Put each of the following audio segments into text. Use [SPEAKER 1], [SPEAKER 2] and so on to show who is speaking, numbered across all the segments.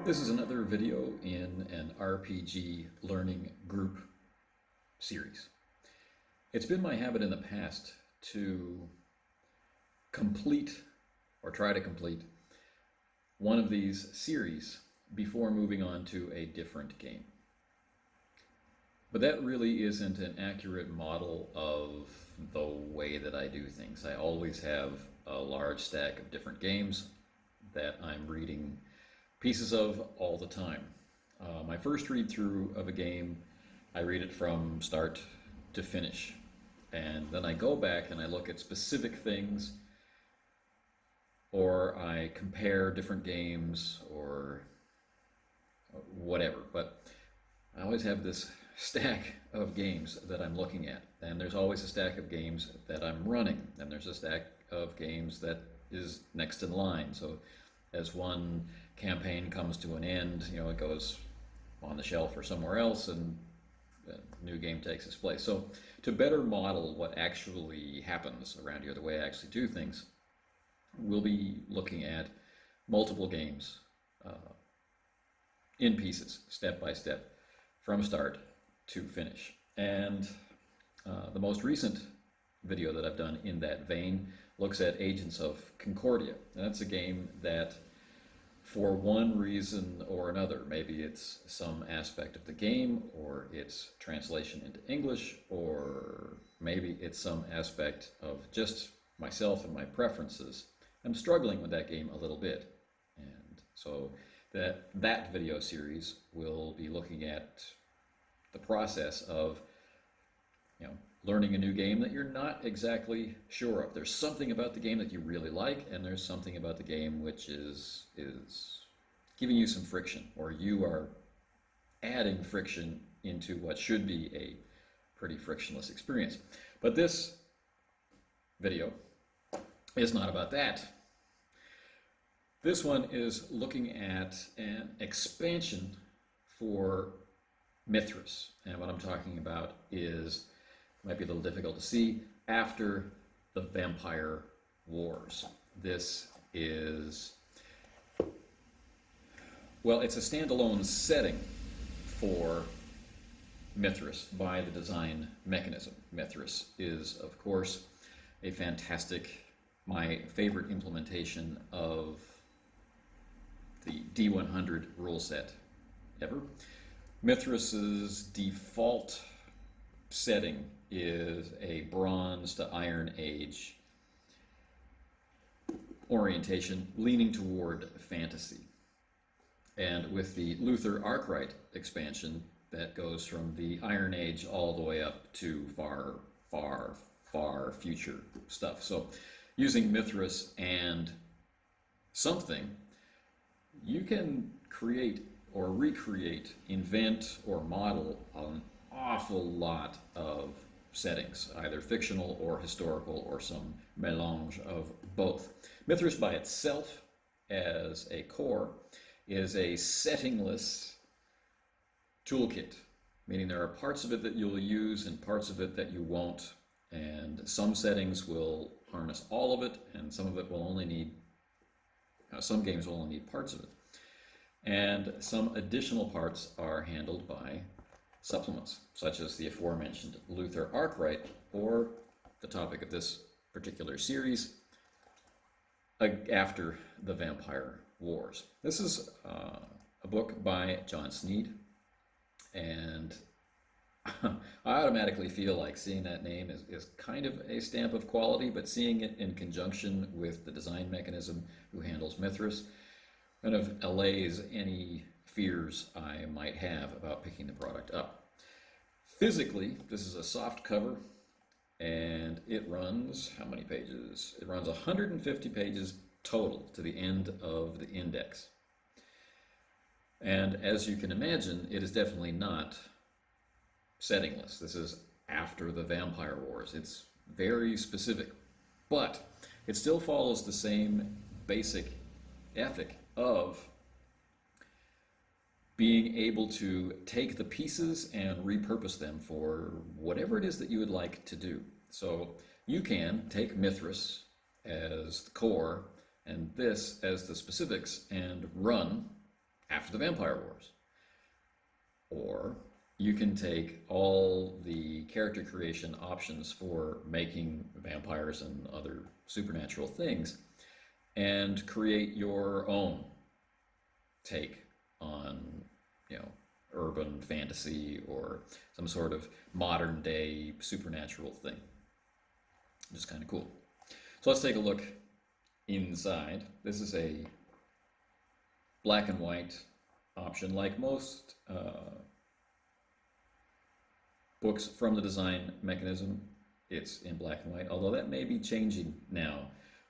[SPEAKER 1] This is another video in an RPG learning group series. It's been my habit in the past to complete or try to complete one of these series before moving on to a different game. But that really isn't an accurate model of the way that I do things. I always have a large stack of different games that I'm reading pieces of all the time. My first read through of a game, I read it from start to finish. And then I go back and I look at specific things, or I compare different games or whatever. But I always have this stack of games that I'm looking at. And there's always a stack of games that I'm running. And there's a stack of games that is next in line. So as one campaign comes to an end, it goes on the shelf or somewhere else and a new game takes its place. So to better model what actually happens around here, the way I actually do things, we'll be looking at multiple games in pieces, step by step, from start to finish. And the most recent video that I've done in that vein looks at Agents of Concordia. And that's a game that, for one reason or another, maybe it's some aspect of the game, or it's translation into English, or maybe it's some aspect of just myself and my preferences, I'm struggling with that game a little bit. And so that video series will be looking at the process of learning a new game that you're not exactly sure of. There's something about the game that you really like, and there's something about the game which is giving you some friction, or you are adding friction into what should be a pretty frictionless experience. But this video is not about that. This one is looking at an expansion for Mythras, and what I'm talking about is, might be a little difficult to see, after the Vampire Wars. This is, well, it's a standalone setting for Mythras by the design mechanism. Mythras is, of course, a fantastic, my favorite implementation of the D100 rule set ever. Mithras's default setting is a Bronze to Iron Age orientation leaning toward fantasy. And with the Luther Arkwright expansion, that goes from the Iron Age all the way up to far, far, far future stuff. So using Mythras and something, you can create or recreate, invent, or model an awful lot of settings, either fictional or historical or some melange of both. Mythras by itself as a core is a settingless toolkit, meaning there are parts of it that you'll use and parts of it that you won't, and some settings will harness all of it, and some of it will only need, some games will only need parts of it. And some additional parts are handled by supplements, such as the aforementioned Luther Arkwright, or the topic of this particular series, after the Vampire Wars. This is a book by John Snead, and I automatically feel like seeing that name is kind of a stamp of quality, but seeing it in conjunction with the design mechanism who handles Mythras kind of allays any fears I might have about picking the product up. Physically, this is a soft cover, and it runs, how many pages? It runs 150 pages total to the end of the index. And as you can imagine, it is definitely not settingless. This is after the Vampire Wars. It's very specific, but it still follows the same basic ethic of being able to take the pieces and repurpose them for whatever it is that you would like to do. So you can take Mythras as the core and this as the specifics and run After the Vampire Wars. Or you can take all the character creation options for making vampires and other supernatural things and create your own take on, urban fantasy or some sort of modern day supernatural thing. Just kind of cool. So let's take a look inside. This is a black and white option, like most books from the design mechanism. It's in black and white, although that may be changing now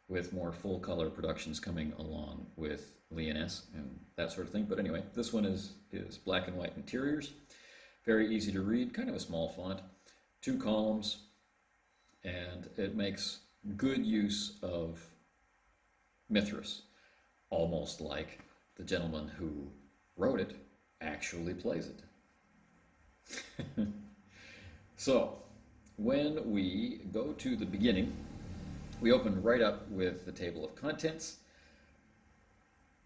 [SPEAKER 1] with more full color productions coming along with Lyoness and that sort of thing. But anyway, this one is black and white interiors, very easy to read, kind of a small font, 2 columns, and it makes good use of Mythras, almost like the gentleman who wrote it actually plays it. So, when we go to the beginning, we open right up with the table of contents,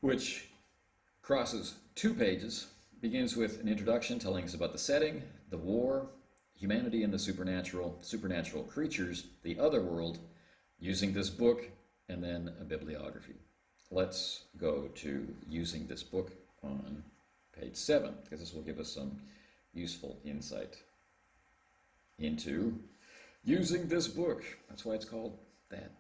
[SPEAKER 1] which crosses 2 pages, begins with an introduction telling us about the setting, the war, humanity and the supernatural, supernatural creatures, the other world, using this book, and then a bibliography. Let's go to using this book on page 7, because this will give us some useful insight into using this book. That's why it's called that.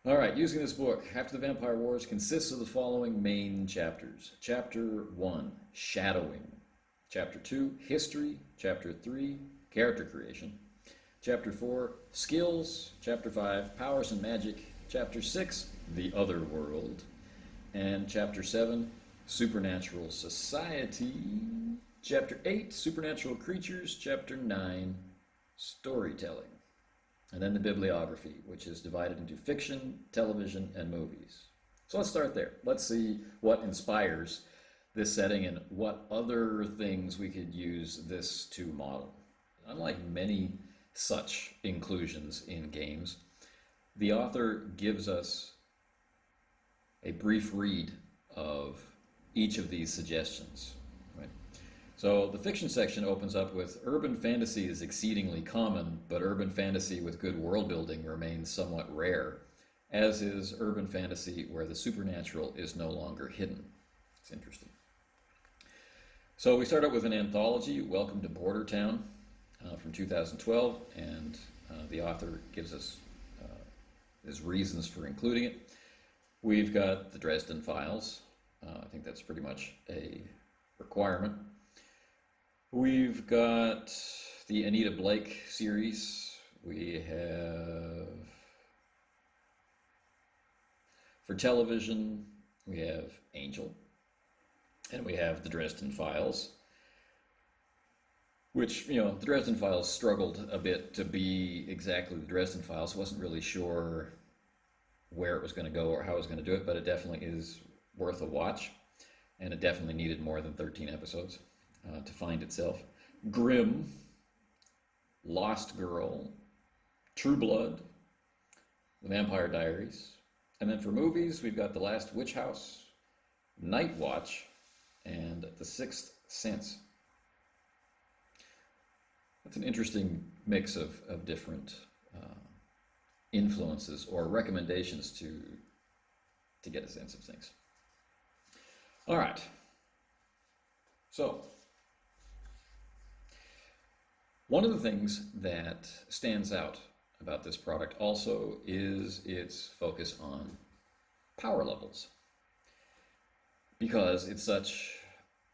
[SPEAKER 1] All right, using this book, After the Vampire Wars, consists of the following main chapters. Chapter 1, Shadowing. Chapter 2, History. Chapter 3, Character Creation. Chapter 4, Skills. Chapter 5, Powers and Magic. Chapter 6, The Other World. And Chapter 7, Supernatural Society. Chapter 8, Supernatural Creatures. Chapter 9, Storytelling. And then the bibliography, which is divided into fiction, television, and movies. So let's start there. Let's see what inspires this setting and what other things we could use this to model. Unlike many such inclusions in games, the author gives us a brief read of each of these suggestions. Right? So the fiction section opens up with urban fantasy is exceedingly common, but urban fantasy with good world building remains somewhat rare, as is urban fantasy where the supernatural is no longer hidden. It's interesting. So we start out with an anthology, Welcome to Border Town, from 2012, and the author gives us his reasons for including it. We've got the Dresden Files. I think that's pretty much a requirement. We've got the Anita Blake series. We have, for television, we have Angel. And we have the Dresden Files, which, the Dresden Files struggled a bit to be exactly the Dresden Files. Wasn't really sure where it was going to go or how it was going to do it, but it definitely is worth a watch. And it definitely needed more than 13 episodes to find itself. Grimm, Lost Girl, True Blood, The Vampire Diaries. And then for movies, we've got The Last Witch House, Night Watch, and The Sixth Sense. That's an interesting mix of different influences or recommendations to get a sense of things. All right. So, one of the things that stands out about this product also is its focus on power levels, because it's such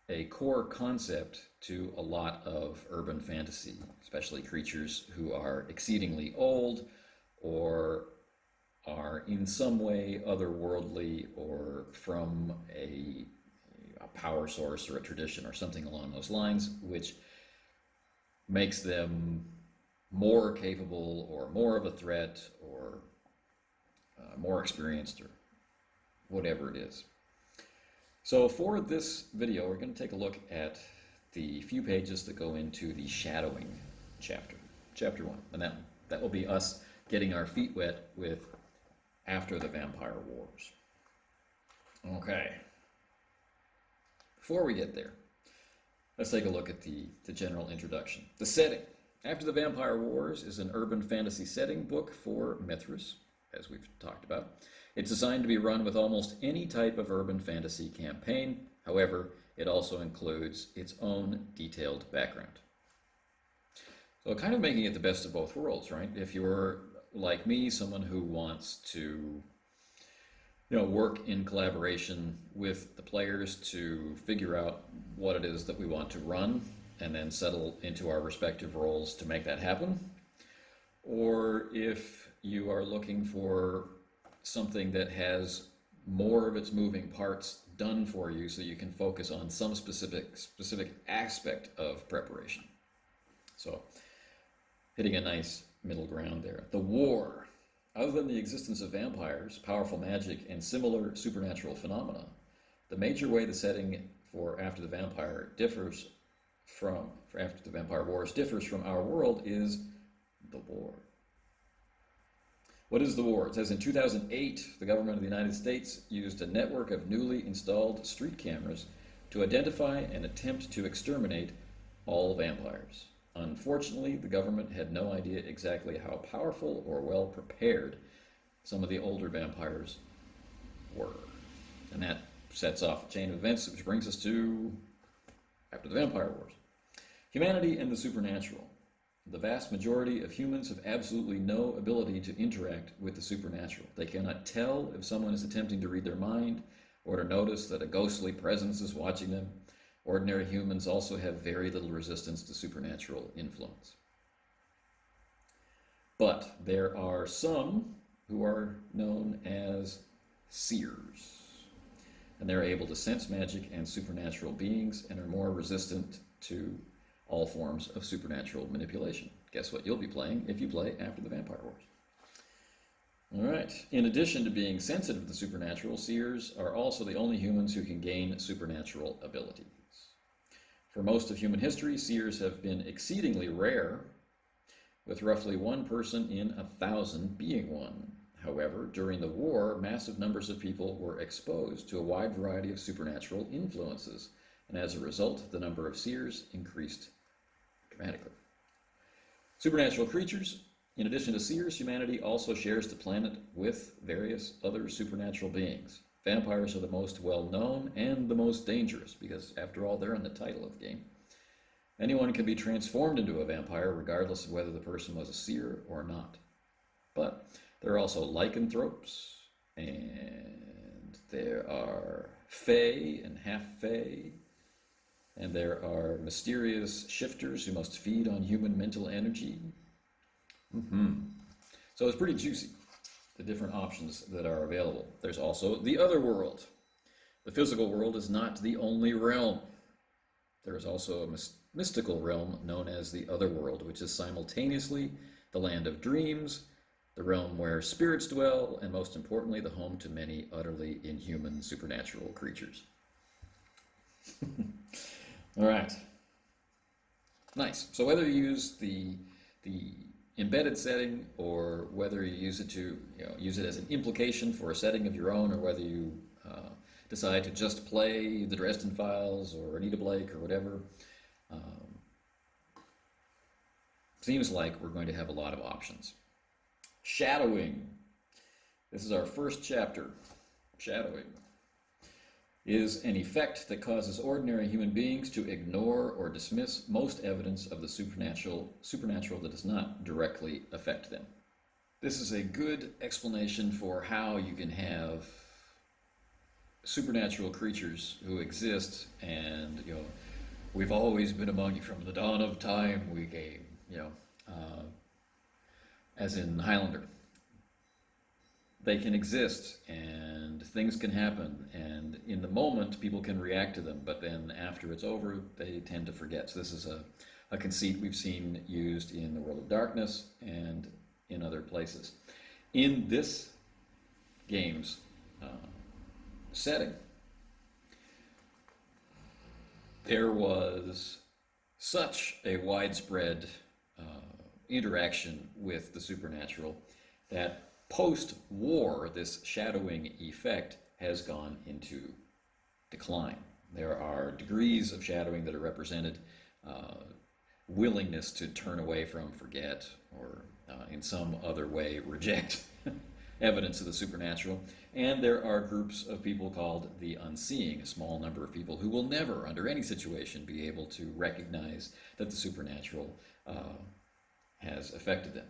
[SPEAKER 1] a core concept to a lot of urban fantasy, especially creatures who are exceedingly old or are in some way otherworldly or from a power source or a tradition or something along those lines, which makes them more capable or more of a threat or more experienced or whatever it is. So for this video, we're going to take a look at the few pages that go into the shadowing chapter, chapter 1. And that will be us getting our feet wet with After the Vampire Wars. Okay. before we get there, let's take a look at the general introduction. The setting. After the Vampire Wars is an urban fantasy setting book for Mythras, as we've talked about. It's designed to be run with almost any type of urban fantasy campaign. However, it also includes its own detailed background. So kind of making it the best of both worlds, right? If you're like me, someone who wants to work in collaboration with the players to figure out what it is that we want to run and then settle into our respective roles to make that happen. Or if you are looking for something that has more of its moving parts done for you so you can focus on some specific aspect of preparation. So hitting a nice middle ground there. The war. Other than the existence of vampires, powerful magic, and similar supernatural phenomena, the major way the setting for After the Vampire Wars differs from our world is the war. What is the war? It says in 2008, the government of the United States used a network of newly installed street cameras to identify and attempt to exterminate all vampires. Unfortunately, the government had no idea exactly how powerful or well prepared some of the older vampires were. And that sets off a chain of events, which brings us to After the Vampire Wars. Humanity and the supernatural. The vast majority of humans have absolutely no ability to interact with the supernatural. They cannot tell if someone is attempting to read their mind or to notice that a ghostly presence is watching them. Ordinary humans also have very little resistance to supernatural influence. But there are some who are known as seers, and they're able to sense magic and supernatural beings and are more resistant to all forms of supernatural manipulation. Guess what you'll be playing if you play After the Vampire Wars. All right. In addition to being sensitive to the supernatural, seers are also the only humans who can gain supernatural abilities. For most of human history, seers have been exceedingly rare, with roughly one person in 1,000 being one. However, during the war, massive numbers of people were exposed to a wide variety of supernatural influences, and as a result, the number of seers increased dramatically. Supernatural creatures. In addition to seers, humanity also shares the planet with various other supernatural beings. Vampires are the most well-known and the most dangerous because, after all, they're in the title of the game. Anyone can be transformed into a vampire regardless of whether the person was a seer or not. But there are also lycanthropes, and there are fae and half-fae, and there are mysterious shifters who must feed on human mental energy. So it's pretty juicy, the different options that are available. There's also the other world. The physical world is not the only realm. There is also a mystical realm known as the other world, which is simultaneously the land of dreams, the realm where spirits dwell, and most importantly, the home to many utterly inhuman supernatural creatures. All right. Nice. So whether you use the embedded setting or whether you use it to use it as an implication for a setting of your own, or whether you decide to just play the Dresden Files or Anita Blake or whatever, seems like we're going to have a lot of options. Shadowing. This is our first chapter. Shadowing is an effect that causes ordinary human beings to ignore or dismiss most evidence of the supernatural that does not directly affect them. This is a good explanation for how you can have supernatural creatures who exist, and we've always been among you from the dawn of time we came, as in Highlander. They can exist and things can happen, and in the moment people can react to them, but then after it's over they tend to forget. So this is a conceit we've seen used in the World of Darkness and in other places. In this game's setting, there was such a widespread interaction with the supernatural that post-war, this shadowing effect has gone into decline. There are degrees of shadowing that are represented, uh, willingness to turn away from, forget, or in some other way reject evidence of the supernatural. And there are groups of people called the unseeing, a small number of people who will never, under any situation, be able to recognize that the supernatural has affected them.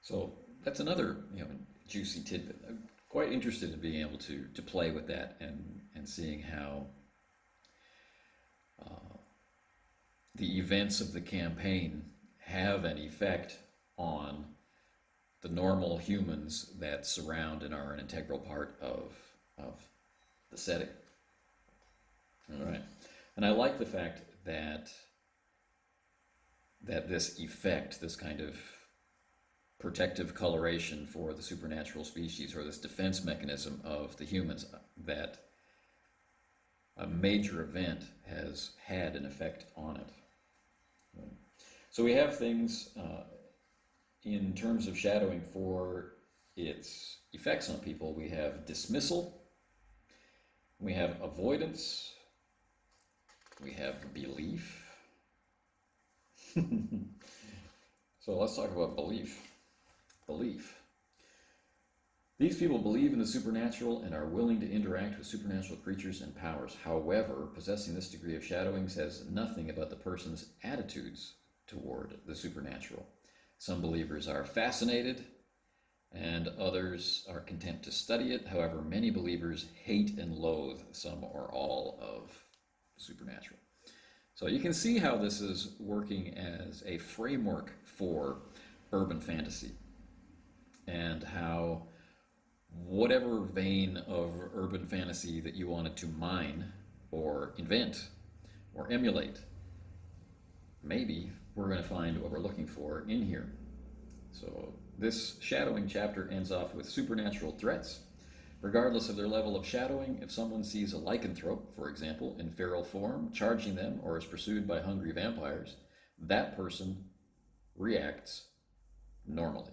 [SPEAKER 1] So that's another juicy tidbit. I'm quite interested in being able to play with that and seeing how the events of the campaign have an effect on the normal humans that surround and are an integral part of the setting. All right. And I like the fact that this effect, this kind of protective coloration for the supernatural species, or this defense mechanism of the humans, that a major event has had an effect on it. So we have things in terms of shadowing for its effects on people. We have dismissal, we have avoidance, we have belief. So let's talk about belief. Belief. These people believe in the supernatural and are willing to interact with supernatural creatures and powers. However, possessing this degree of shadowing says nothing about the person's attitudes toward the supernatural. Some believers are fascinated, and others are content to study it. However, many believers hate and loathe some or all of the supernatural. So you can see how this is working as a framework for urban fantasy, and how whatever vein of urban fantasy that you wanted to mine or invent or emulate, maybe we're going to find what we're looking for in here. So this shadowing chapter ends off with supernatural threats. Regardless of their level of shadowing, if someone sees a lycanthrope, for example, in feral form, charging them, or is pursued by hungry vampires, that person reacts normally.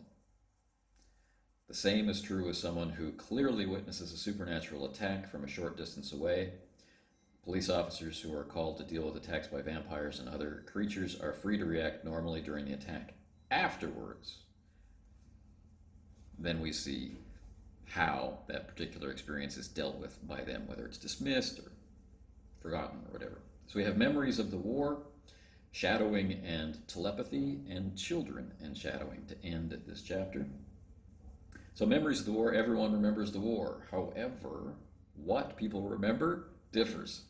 [SPEAKER 1] The same is true with someone who clearly witnesses a supernatural attack from a short distance away. Police officers who are called to deal with attacks by vampires and other creatures are free to react normally during the attack. Afterwards, then we see how that particular experience is dealt with by them, whether it's dismissed or forgotten or whatever. So we have memories of the war, shadowing and telepathy, and children and shadowing to end this chapter. So memories of the war, everyone remembers the war. However, what people remember differs.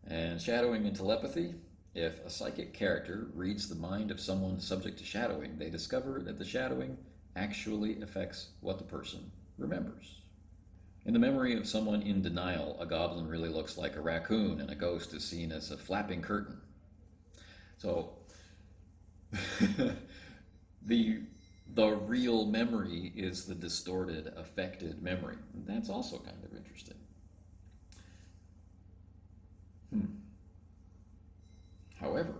[SPEAKER 1] And shadowing and telepathy, if a psychic character reads the mind of someone subject to shadowing, they discover that the shadowing actually affects what the person remembers. In the memory of someone in denial, a goblin really looks like a raccoon, and a ghost is seen as a flapping curtain. So the real memory is the distorted, affected memory. And that's also kind of interesting. However,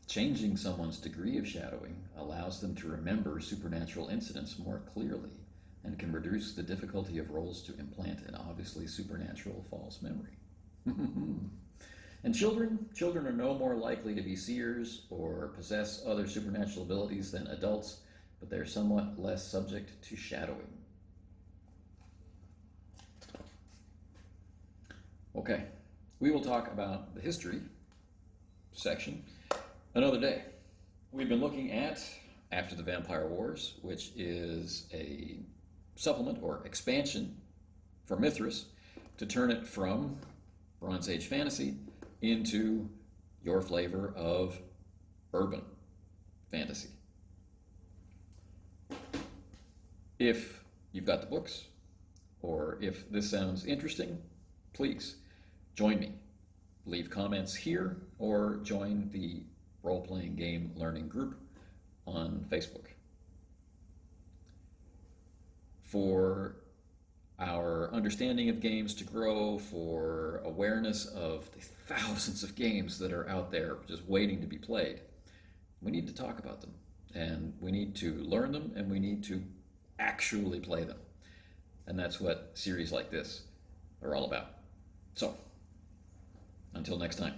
[SPEAKER 1] changing someone's degree of shadowing allows them to remember supernatural incidents more clearly and can reduce the difficulty of roles to implant an obviously supernatural false memory. And children are no more likely to be seers or possess other supernatural abilities than adults, but they're somewhat less subject to shadowing. Okay, we will talk about the history section another day. We've been looking at After the Vampire Wars, which is a supplement or expansion for Mythras to turn it from Bronze Age fantasy into your flavor of urban fantasy. If you've got the books, or if this sounds interesting, please join me. Leave comments here or join the role-playing game learning group on Facebook. For our understanding of games to grow, for awareness of the thousands of games that are out there just waiting to be played, we need to talk about them, and we need to learn them, and we need to actually play them. And that's what series like this are all about. So Until next time.